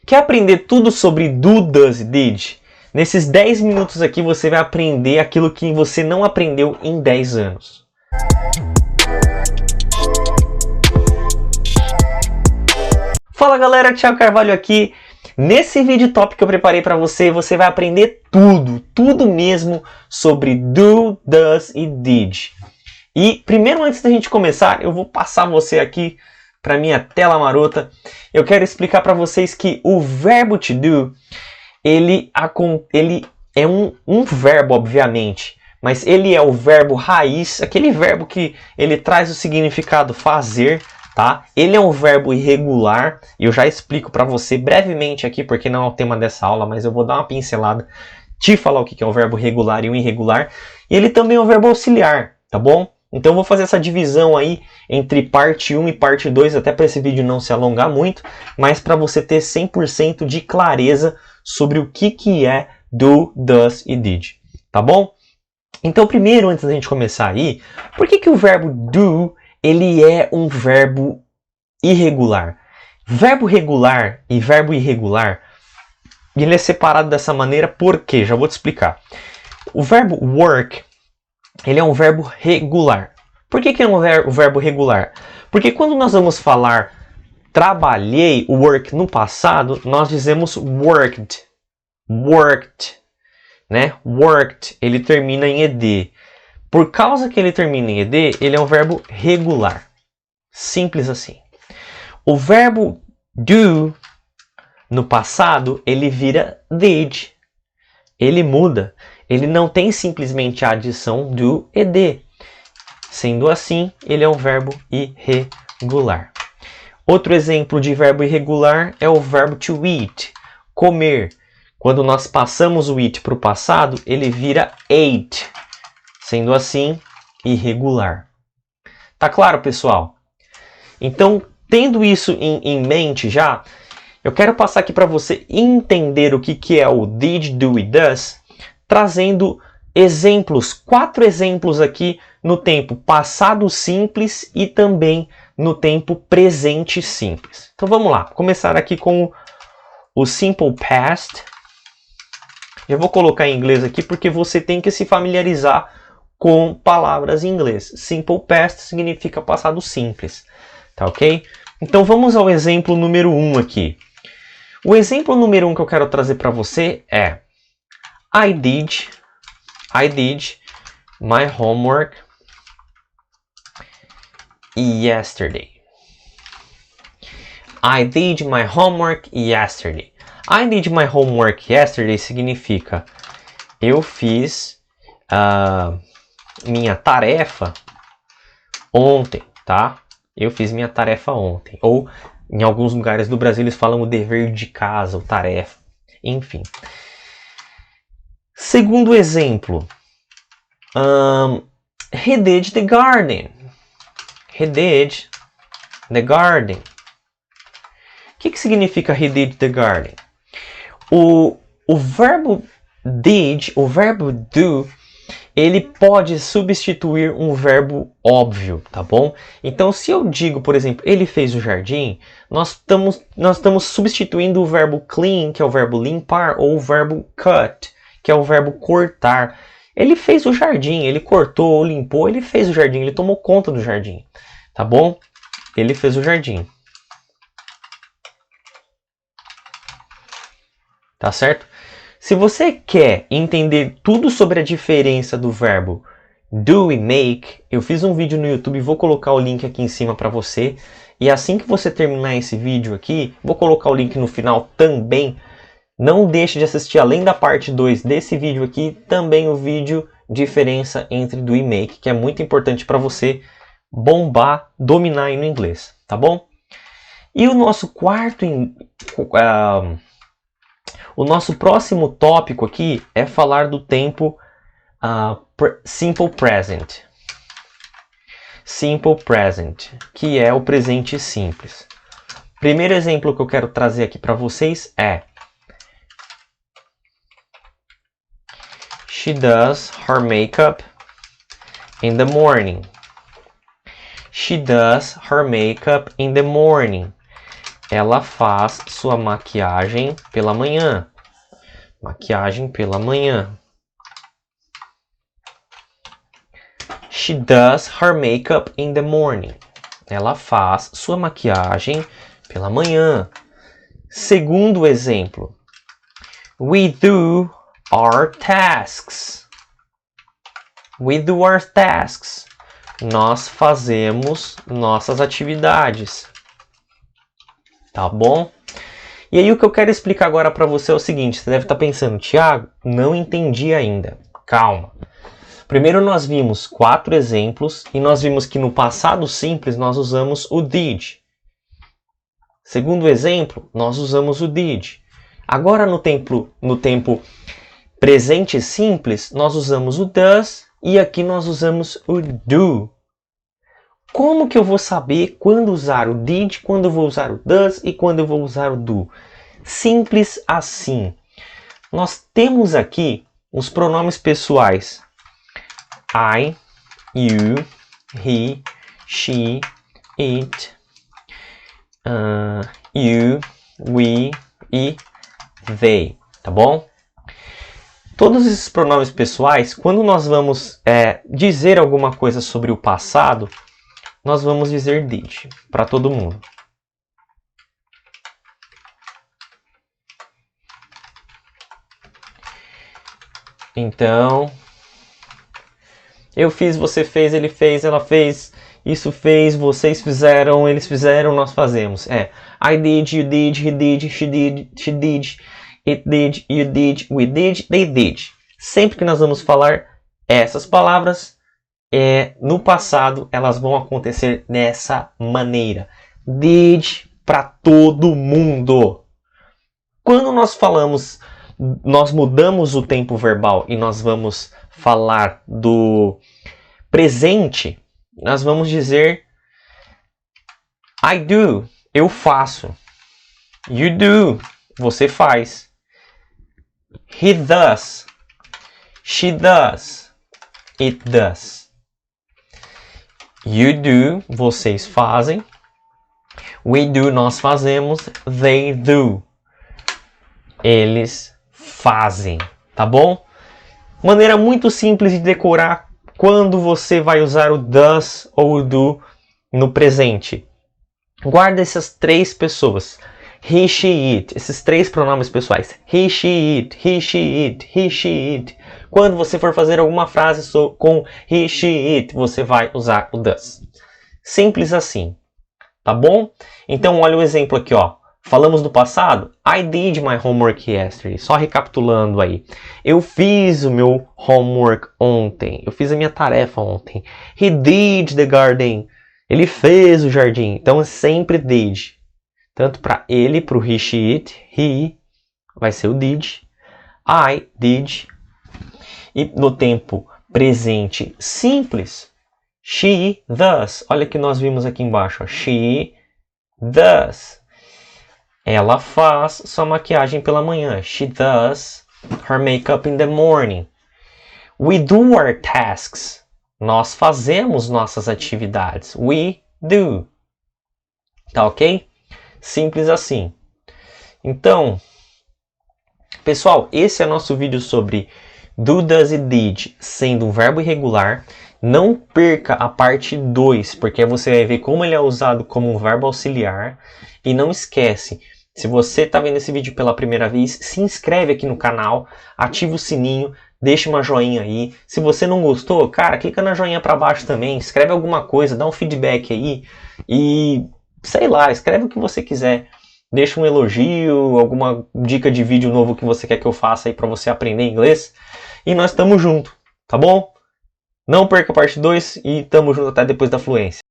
Quer aprender tudo sobre do, does e did? Nesses 10 minutos aqui você vai aprender aquilo que você não aprendeu em 10 anos. Fala galera, Thiago Carvalho aqui. Nesse vídeo top que eu preparei para você, você vai aprender tudo mesmo sobre do, does e did. E primeiro, antes da gente começar, eu vou passar você aqui para minha tela marota. Eu quero explicar para vocês que o verbo to do, ele é um verbo, obviamente, mas ele é o verbo raiz, aquele verbo que ele traz o significado fazer, tá? Ele é um verbo irregular, e eu já explico para você brevemente aqui, porque não é o tema dessa aula, mas eu vou dar uma pincelada, te falar o que é um verbo regular e um irregular. E ele também é um verbo auxiliar, tá bom? Então eu vou fazer essa divisão aí entre parte 1 e parte 2, até para esse vídeo não se alongar muito, mas para você ter 100% de clareza sobre o que é do, does e did, tá bom? Então primeiro, antes da gente começar aí, por que o verbo do, ele é um verbo irregular? Verbo regular e verbo irregular, ele é separado dessa maneira por quê? Já vou te explicar. O verbo work, ele é um verbo regular. Por que é um verbo regular? Porque quando nós vamos falar trabalhei, work, no passado, nós dizemos worked. Worked. Né? Worked, ele termina em ed. Por causa que ele termina em ed, ele é um verbo regular. Simples assim. O verbo do, no passado, ele vira did. Ele muda. Ele não tem simplesmente a adição do ed. Sendo assim, ele é um verbo irregular. Outro exemplo de verbo irregular é o verbo to eat, comer. Quando nós passamos o eat para o passado, ele vira ate. Sendo assim, irregular. Tá claro, pessoal? Então, tendo isso em mente já, eu quero passar aqui para você entender o que é o did, do e does, trazendo exemplos, 4 exemplos aqui no tempo passado simples e também no tempo presente simples. Então vamos lá, começar aqui com o simple past. Eu vou colocar em inglês aqui porque você tem que se familiarizar com palavras em inglês. Simple past significa passado simples, tá ok? Então vamos ao exemplo número 1 aqui. O exemplo número 1 que eu quero trazer para você é I did my homework yesterday. I did my homework yesterday. I did my homework yesterday significa eu fiz minha tarefa ontem, tá? Eu fiz minha tarefa ontem. Ou em alguns lugares do Brasil eles falam o dever de casa, ou tarefa. Enfim. Segundo exemplo, he did the garden. He did the garden. O que significa he did the garden? O verbo did, o verbo do, ele pode substituir um verbo óbvio, tá bom? Então, se eu digo, por exemplo, ele fez o jardim, nós estamos substituindo o verbo clean, que é o verbo limpar, ou o verbo cut, que é o verbo cortar. Ele fez o jardim, ele cortou, limpou, ele fez o jardim, ele tomou conta do jardim, tá bom? Ele fez o jardim. Tá certo? Se você quer entender tudo sobre a diferença do verbo do e make, eu fiz um vídeo no YouTube, vou colocar o link aqui em cima para você. E assim que você terminar esse vídeo aqui, vou colocar o link no final também. Não deixe de assistir, além da parte 2 desse vídeo aqui, também o vídeo diferença entre do e make, que é muito importante para você bombar, dominar aí no inglês, tá bom? E o nosso o nosso próximo tópico aqui é falar do tempo simple present. Simple present, que é o presente simples. Primeiro exemplo que eu quero trazer aqui para vocês é She does her makeup in the morning. She does her makeup in the morning. Ela faz sua maquiagem pela manhã. Maquiagem pela manhã. She does her makeup in the morning. Ela faz sua maquiagem pela manhã. Segundo exemplo. We do our tasks. We do our tasks. Nós fazemos nossas atividades. Tá bom? E aí o que eu quero explicar agora para você é o seguinte. Você deve estar pensando, Thiago, não entendi ainda. Calma. Primeiro nós vimos 4 exemplos e nós vimos que no passado simples nós usamos o did. Segundo exemplo, nós usamos o did. Agora no tempo presente simples, nós usamos o does e aqui nós usamos o do. Como que eu vou saber quando usar o did, quando eu vou usar o does e quando eu vou usar o do? Simples assim. Nós temos aqui os pronomes pessoais. I, you, he, she, it, you, we e they, tá bom? Todos esses pronomes pessoais, quando nós vamos dizer alguma coisa sobre o passado, nós vamos dizer did para todo mundo. Então, eu fiz, você fez, ele fez, ela fez, isso fez, vocês fizeram, eles fizeram, nós fazemos. I did, you did, he did, she did, it did, you did, we did, they did. Sempre que nós vamos falar essas palavras, no passado, elas vão acontecer dessa maneira. Did para todo mundo. Quando nós falamos, nós mudamos o tempo verbal e nós vamos falar do presente, nós vamos dizer I do, eu faço. You do, você faz. He does. She does. It does. You do, vocês fazem. We do, nós fazemos. They do. Eles fazem, tá bom? Maneira muito simples de decorar quando você vai usar o does ou o do no presente. Guarda essas 3 pessoas. He, she, it. Esses 3 pronomes pessoais. He, she, it. He, she, it. He, she, it. Quando você for fazer alguma frase com he, she, it, você vai usar o does. Simples assim. Tá bom? Então olha o exemplo aqui, ó. Falamos do passado. I did my homework yesterday. Só recapitulando aí. Eu fiz o meu homework ontem. Eu fiz a minha tarefa ontem. He did the garden. Ele fez o jardim. Então é sempre did. Tanto para ele, para o he, she, it. He vai ser o did. I did. E no tempo presente simples, she does. Olha que nós vimos aqui embaixo. Ó. She does. Ela faz sua maquiagem pela manhã. She does her makeup in the morning. We do our tasks. Nós fazemos nossas atividades. We do. Tá ok? Simples assim. Então, pessoal, esse é nosso vídeo sobre do, does e did sendo um verbo irregular. Não perca a parte 2, porque você vai ver como ele é usado como um verbo auxiliar. E não esquece, se você está vendo esse vídeo pela primeira vez, se inscreve aqui no canal, ativa o sininho, deixa uma joinha aí. Se você não gostou, cara, clica na joinha para baixo também, escreve alguma coisa, dá um feedback aí e, sei lá, escreve o que você quiser. Deixa um elogio, alguma dica de vídeo novo que você quer que eu faça aí para você aprender inglês. E nós estamos juntos, tá bom? Não perca a parte 2 e tamo junto até depois da fluência.